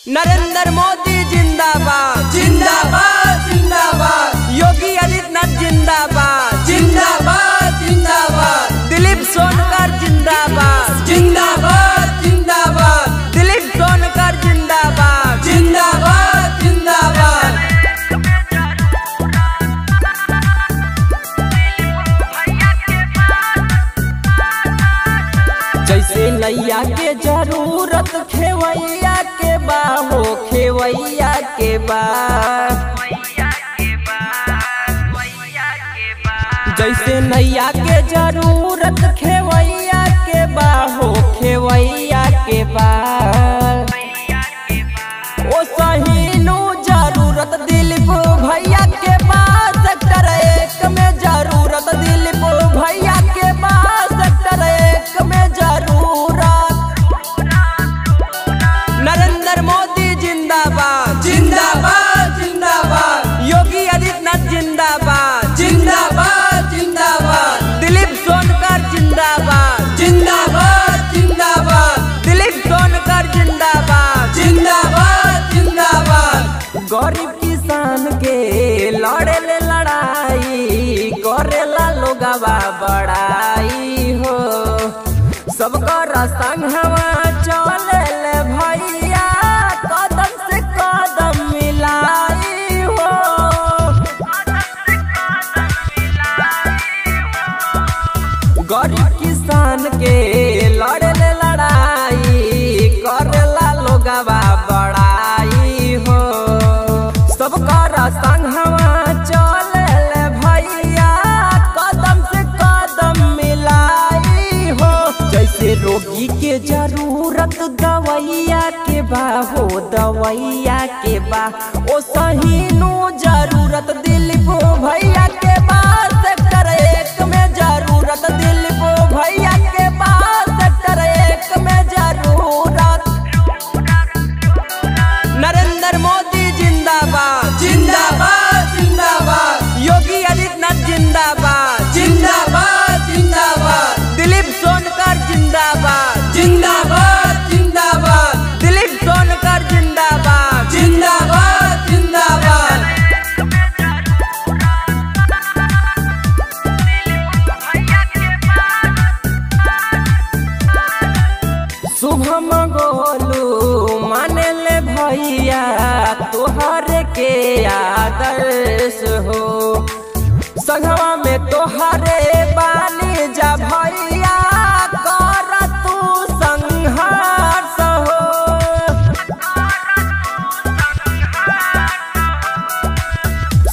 नरेंद्र मोदी जिंदाबाद जिंदाबाद जिंदाबाद। योगी आदित्यनाथ जिंदाबाद जिंदाबाद जिंदाबाद। दिलीप सोनकर जिंदाबाद जिंदाबाद जिंदाबाद। दिलीप सोनकर जिंदाबाद जिंदाबाद जिंदाबाद। जैसे नैया के जरूरत खेवैया के बा हो खेवैया के बा। जैसे नैया के जरूरत खेवैया के बा हो खेवैया के बा। ओ सहीनु जरूरत दिलीप भैया के बा। सेक्टर 1 में जरूरत दिलीप भैया के बा। सेक्टर 1 में जरूरत। नरेंद्र मोदी जिंदाबाद जिंदाबाद जिंदाबाद। योगी आदित्यनाथ जिंदाबाद जिंदाबाद जिंदाबाद। दिलीप सोनकर जिंदाबाद जिंदाबाद जिंदाबाद। दिलीप सोनकर जिंदाबाद जिंदाबाद जिंदाबाद। गरीब किसान के लड़े ले लड़ाई करेला लोगवा बड़ाई हो। सबकर संगवा चले ले भैया कदम से कदम मिलाई हो। गरीब किसान के लड़े ले लड़ाई करेला लोगवा बड़ाई हो। सबकर संगवा चले ले भैया कदम से कदम मिलाई हो। जैसे रोगी के जरूरत दवैया के बा हो दवैया के बा। ओ सहीनु जरूरत दिलीप भैया के बा। सेक्टर 1 में जरूरत दिलीप भैया के बा। सेक्टर 1 में जरूरत। नरेंद्र मोदी जिंदाबाद जिंदाबाद जिंदाबाद। योगी आदित्यनाथ जिंदाबाद जिंदाबाद जिंदाबाद। दिलीप सोनकर जिंदाबाद जिंदाबाद जिंदाबाद। दिलीप सोनकर जिंदाबाद जिंदाबाद जिंदाबाद। शुभम गोलू माने ले भैया तोहर के आदर्श हो। संगवा में तोहरे बानी जा भैया कर तू संघर्ष हो।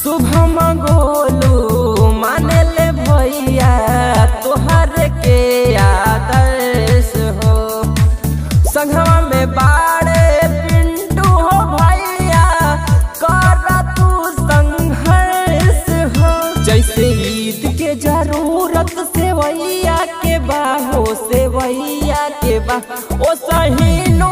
शुभम गोलू माने ले भैया तोहर के आदर्श हो। संघवा में बाड़े पिंटू हो भैया कर तू संघर्ष हो। जैसे ईद के जरूरत सेवैया के बा हो सेवैया के बा। ओ सहीनु